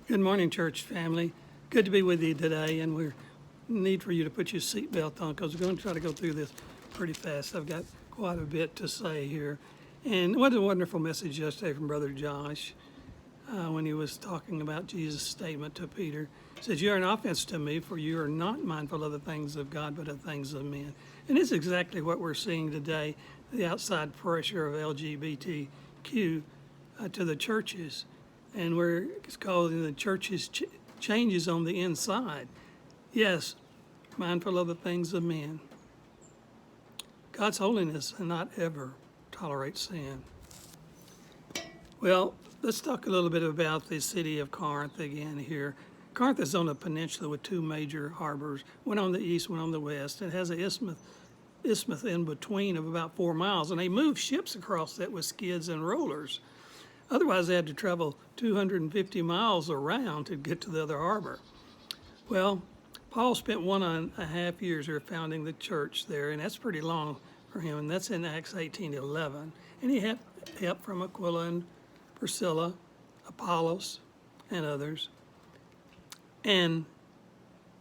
Good morning, church family. Good to be with you today, and we need for you to put your seatbelt on because we're going to try to go through this pretty fast. I've got quite a bit to say here. And what a wonderful message yesterday from Brother Josh when he was talking about Jesus' statement to Peter. He says, "You are an offense to me, for you are not mindful of the things of God, but of things of men." And it's exactly what we're seeing today, the outside pressure of LGBTQ to the churches. And we're calling the churches changes on the inside. Yes, mindful of the things of men. God's holiness and not ever tolerate sin. Well, let's talk a little bit about the city of Corinth again here. Corinth is on a peninsula with two major harbors, one on the east, one on the west. It has an isthmus in between of about 4 miles, and they moved ships across that with skids and rollers. Otherwise, they had to travel 250 miles around to get to the other harbor. Well, Paul spent 1.5 years here founding the church there, and that's pretty long for him, and that's in Acts 18:11. And he had help from Aquila and Priscilla, Apollos, and others. And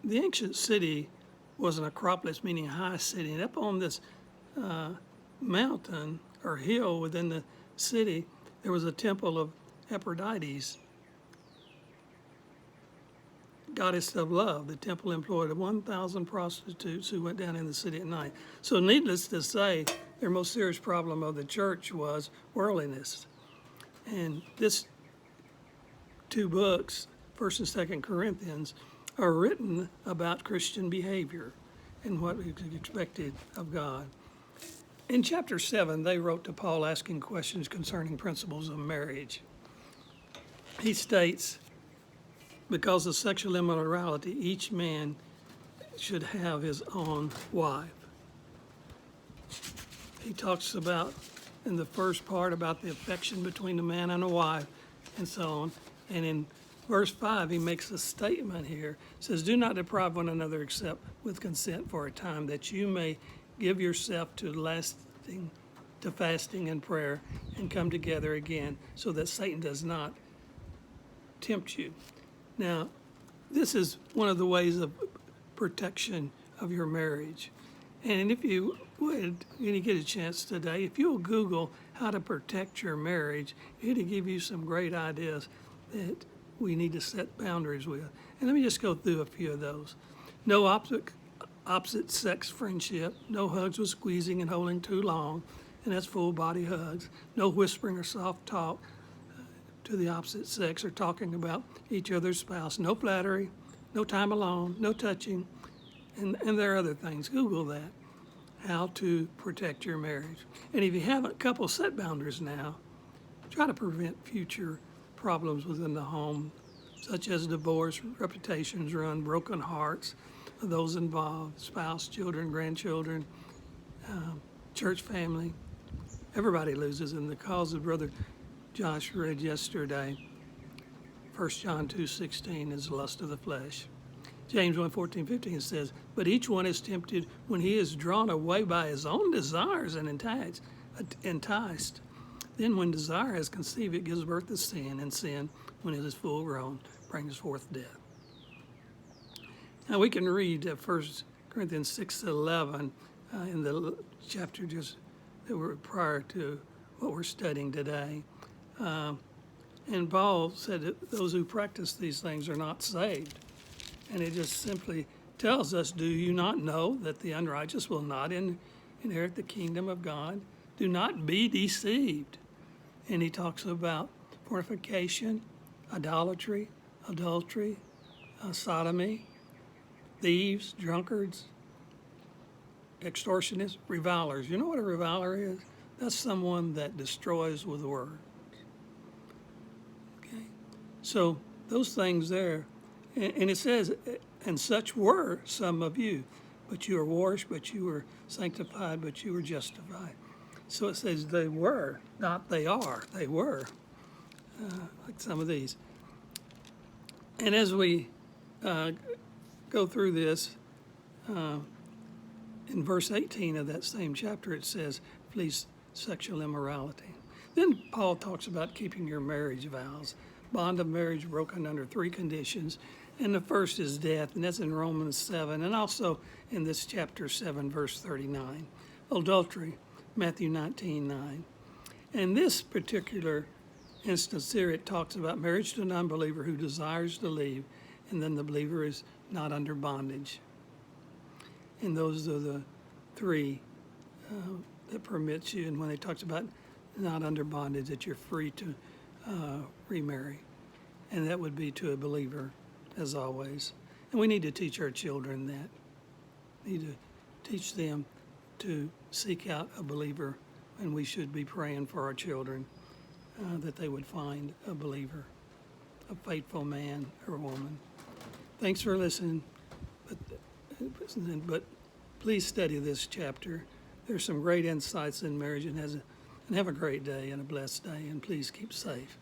the ancient city was an acropolis, meaning high city, and up on this mountain or hill within the city, there was a temple of Aphrodite, goddess of love. The temple employed 1,000 prostitutes who went down in the city at night. So needless to say, their most serious problem of the church was worldliness. And this two books, 1st and 2nd Corinthians, are written about Christian behavior and what is expected of God. In chapter 7, they wrote to Paul asking questions concerning principles of marriage. He states, because of sexual immorality, each man should have his own wife. He talks about, in the first part, about the affection between a man and a wife, and so on. And in verse 5, he makes a statement here. It says, "Do not deprive one another except with consent for a time, that you may give yourself to fasting and prayer, and come together again, so that Satan does not tempt you." Now, this is one of the ways of protection of your marriage. And if you would, when you get a chance today, if you'll Google how to protect your marriage, it'll give you some great ideas that we need to set boundaries with. And let me just go through a few of those. No opposite sex friendship, no hugs with squeezing and holding too long, and that's full body hugs. No whispering or soft talk to the opposite sex or talking about each other's spouse. No flattery, no time alone, no touching, and there are other things. Google that, how to protect your marriage. And if you haven't, couple set boundaries now. Try to prevent future problems within the home, such as divorce, reputations ruined, broken hearts of those involved, spouse, children, grandchildren, church family. Everybody loses, and the cause of Brother Josh read yesterday, 1 John 2:16 is the lust of the flesh. James 1:14-15 says, "But each one is tempted when he is drawn away by his own desires and enticed. Then when desire has conceived, it gives birth to sin, and sin, when it is full grown, brings forth death." Now we can read 1 Corinthians 6:11 in the chapter just that were prior to what we're studying today. And Paul said that those who practice these things are not saved. And it just simply tells us, do you not know that the unrighteous will not inherit the kingdom of God? Do not be deceived. And he talks about fornication, idolatry, adultery, sodomy, thieves, drunkards, extortionists, revilers. You know what a reviler is? That's someone that destroys with words. Okay? So those things there, and it says, "And such were some of you, but you are washed, but you were sanctified, but you were justified." So it says they were, not they are. They were, like some of these. And as we go through this, in verse 18 of that same chapter, it says, "Flee sexual immorality." Then Paul talks about keeping your marriage vows. bond of marriage broken under three conditions. And the first is death, and that's in Romans 7, and also in this chapter 7, verse 39. Adultery, Matthew 19:9. And this particular instance here, it talks about marriage to a non-believer who desires to leave, and then the believer is not under bondage. And those are the three that permits you. And when it talks about not under bondage, that you're free to remarry. And that would be to a believer, as always. And we need to teach our children that. We need to teach them to seek out a believer, and we should be praying for our children that they would find a believer, a faithful man or woman. Thanks for listening, but please study this chapter. There's some great insights in marriage, and have a great day and a blessed day, and please keep safe.